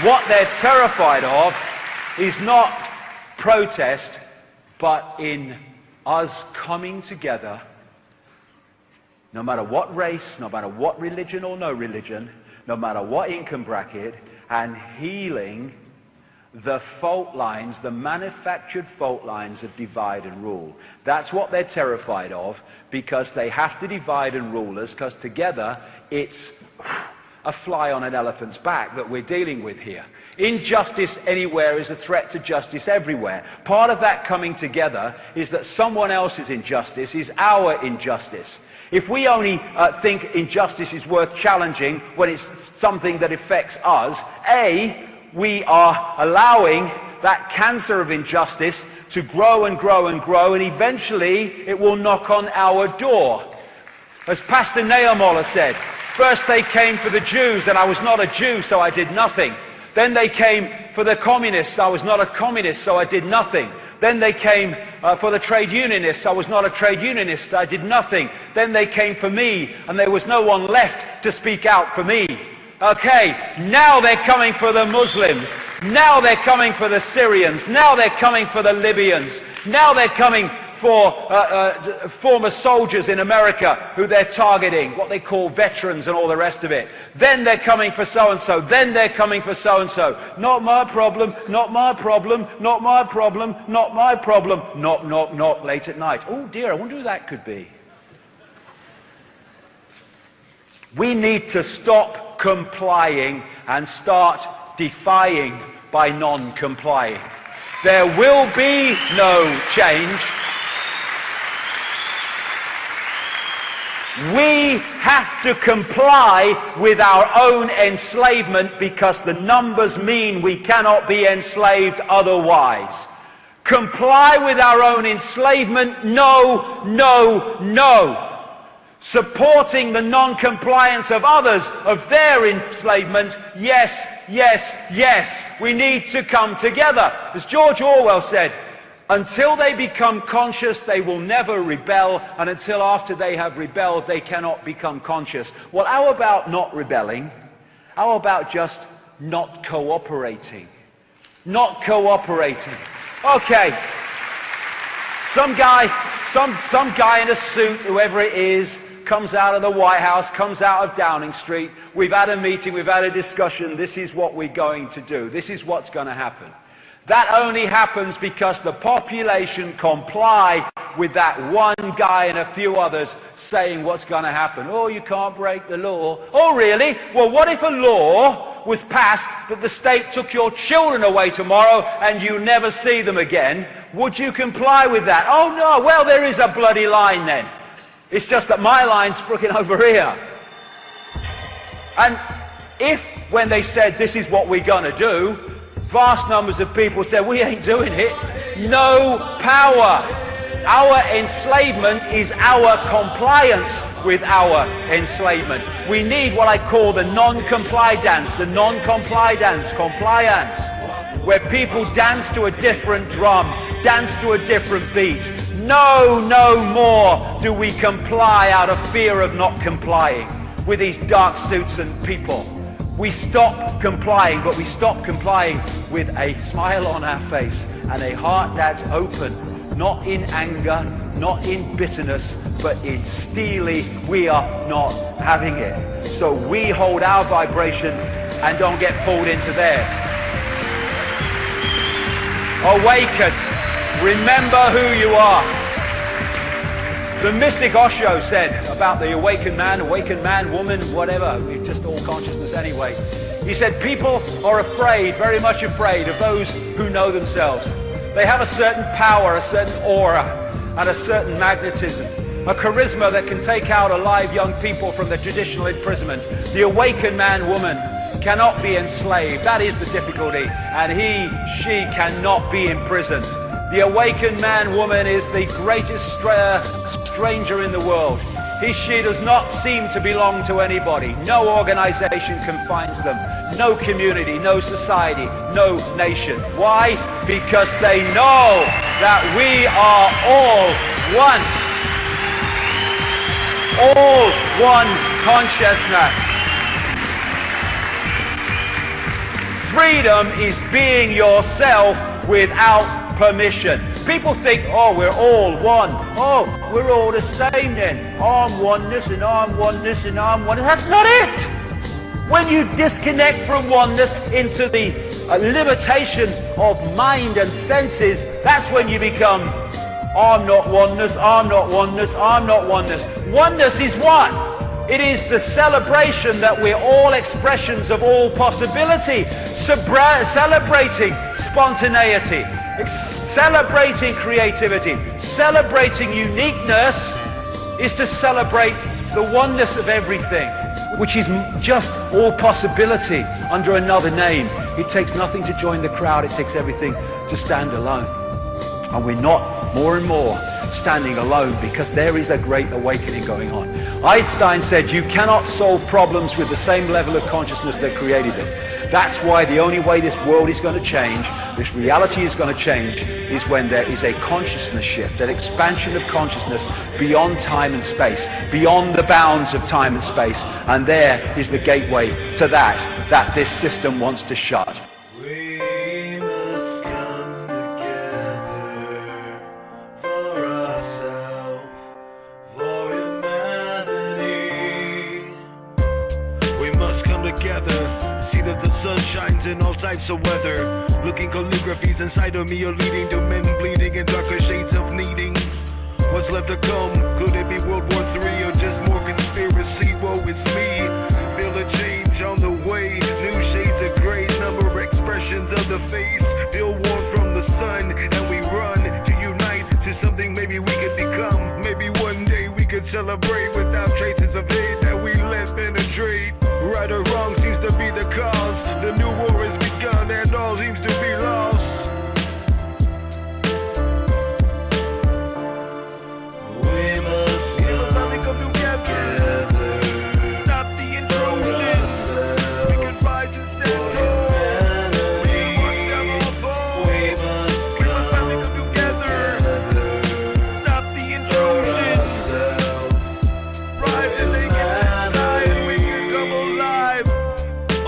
What they're terrified of is not protest, but in us coming together, no matter what race, no matter what religion or no religion, no matter what income bracket, and healing the fault lines, the manufactured fault lines of divide and rule. That's what they're terrified of, because they have to divide and rule us, because together it's a fly on an elephant's back that we're dealing with here. Injustice anywhere is a threat to justice everywhere. Part of that coming together is that someone else's injustice is our injustice. If we only think injustice is worth challenging when it's something that affects us, we are allowing that cancer of injustice to grow and grow and grow, and eventually it will knock on our door. As Pastor Nehemiah said, first they came for the Jews, and I was not a Jew, so I did nothing. Then they came for the communists. I was not a communist, so I did nothing. Then they came for the trade unionists. I was not a trade unionist. I did nothing. Then they came for me, and there was no one left to speak out for me. Okay, now they're coming for the Muslims. Now they're coming for the Syrians. Now they're coming for the Libyans. Now they're coming for former soldiers in America who they're targeting, what they call veterans and all the rest of it. Then they're coming for so-and-so. Then they're coming for so-and-so. Not my problem, not my problem, not my problem, not my problem. Knock, knock, knock, late at night. Oh dear, I wonder who that could be. We need to stop complying and start defying by non-complying. There will be no change. We have to comply with our own enslavement, because the numbers mean we cannot be enslaved otherwise. Comply with our own enslavement? No, no, no. Supporting the non-compliance of others, of their enslavement? Yes, yes, yes. We need to come together. As George Orwell said, until they become conscious, they will never rebel, and until after they have rebelled, they cannot become conscious. Well, how about not rebelling? How about just not cooperating? Not cooperating. Okay. Some guy in a suit, whoever it is, comes out of the White House, comes out of Downing Street. We've had a meeting, we've had a discussion. This is what we're going to do. This is what's going to happen. That only happens because the population comply with that one guy and a few others saying what's going to happen. Oh, you can't break the law. Oh, really? Well, what if a law was passed that the state took your children away tomorrow and you never see them again? Would you comply with that? Oh, no. Well, there is a bloody line then. It's just that my line's freaking over here. And if, when they said this is what we're going to do, vast numbers of people said, we ain't doing it. No power. Our enslavement is our compliance with our enslavement. We need what I call the non-comply dance, compliance, where people dance to a different drum, dance to a different beat. No, no more do we comply out of fear of not complying with these dark suits and people. We stop complying, but we stop complying with a smile on our face and a heart that's open, not in anger, not in bitterness, but in steely, we are not having it. So we hold our vibration and don't get pulled into theirs. Awaken. Remember who you are. The mystic Osho said about the awakened man, woman, whatever, it's just all consciousness anyway. He said people are afraid, very much afraid of those who know themselves. They have a certain power, a certain aura, and a certain magnetism, a charisma that can take out alive young people from the traditional imprisonment. The awakened man, woman cannot be enslaved. That is the difficulty. And he, she cannot be imprisoned. The awakened man, woman is the greatest stranger in the world. He, she does not seem to belong to anybody. No organization confines them. No community, no society, no nation. Why? Because they know that we are all one. All one consciousness. freedom is being yourself without permission. People think, oh, we're all one. Oh, we're all the same then. I'm oneness and I'm oneness and I'm oneness. That's not it. When you disconnect from oneness into the limitation of mind and senses, that's when you become, I'm not oneness, I'm not oneness, I'm not oneness. Oneness is what? It is the celebration that we're all expressions of all possibility, celebrating spontaneity, celebrating creativity, celebrating uniqueness is to celebrate the oneness of everything, which is just all possibility under another name. It takes nothing to join the crowd, it takes everything to stand alone. And we're not more and more standing alone because there is a great awakening going on. Einstein said you cannot solve problems with the same level of consciousness that created them. That's why the only way this world is going to change, this reality is going to change, is when there is a consciousness shift, an expansion of consciousness beyond time and space, beyond the bounds of time and space. And there is the gateway to that this system wants to shut. We must come together for ourself, for humanity. We must come together. See that the sun shines in all types of weather. Looking calligraphies inside of me are leading to men bleeding in darker shades of needing. What's left to come? Could it be World War III or just more conspiracy? Woe is me. Feel a change on the way. New shades of gray, number expressions of the face. Feel warm from the sun and we run to unite to something maybe we could become. Maybe one day we could celebrate without traces of hate that we let penetrate. Right or wrong seems to be the cause. The new war has begun and all seems to be lost. We must come together. Stop the intrusion. We can rise and stand tall. We can watch them all fall. We must come together. Stop the intrusion. Rise and they get inside. We can come alive.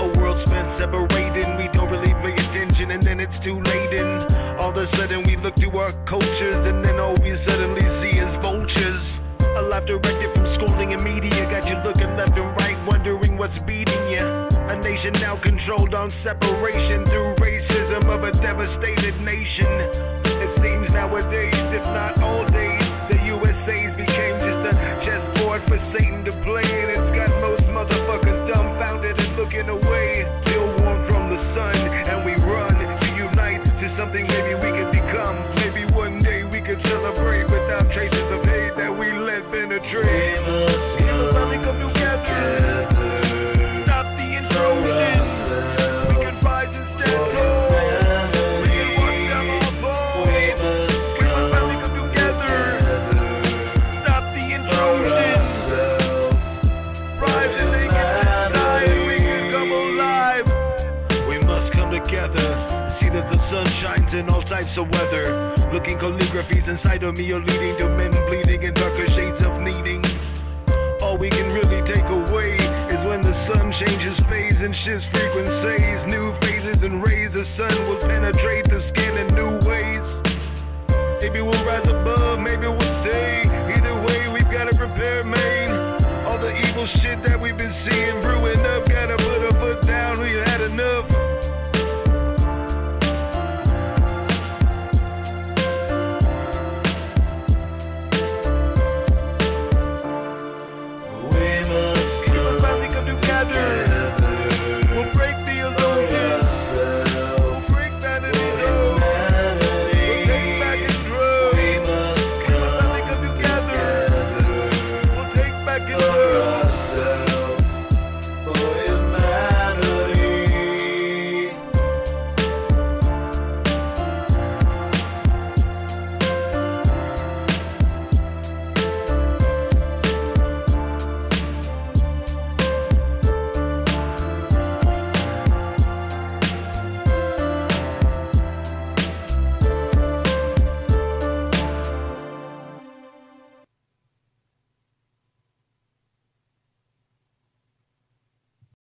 A world spent separated, we don't really pay attention, and then it's too late. And all of a sudden we look to our cultures, and then all we suddenly see is vultures. A life directed from schooling and media got you looking left and right, wondering what's beating you. A nation now controlled on separation through racism of a devastated nation. It seems nowadays, if not all days, the USA's became just a chessboard for Satan to play, and it's got most motherfuckers dumbfounded and looking away. Feel warm from the sun and we run to unite to something maybe we could become. Maybe one day we could celebrate without traces of hate that we let penetrate. We must come together. Stop the intrusion. We can rise and stand tall. We can watch them all fall. We must come together. Stop the intrusion. Rise and they get inside. We can come alive. We must come together. See that the sun shines in all types of weather. Looking calligraphies inside of me are leading to men bleeding in darker shades of needing. All we can really take away is when the sun changes phase and shifts frequencies. New phases and rays, the sun will penetrate the skin in new ways. Maybe we'll rise above, maybe we'll stay. Either way, we've gotta prepare, man. All the evil shit that we've been seeing brewing up.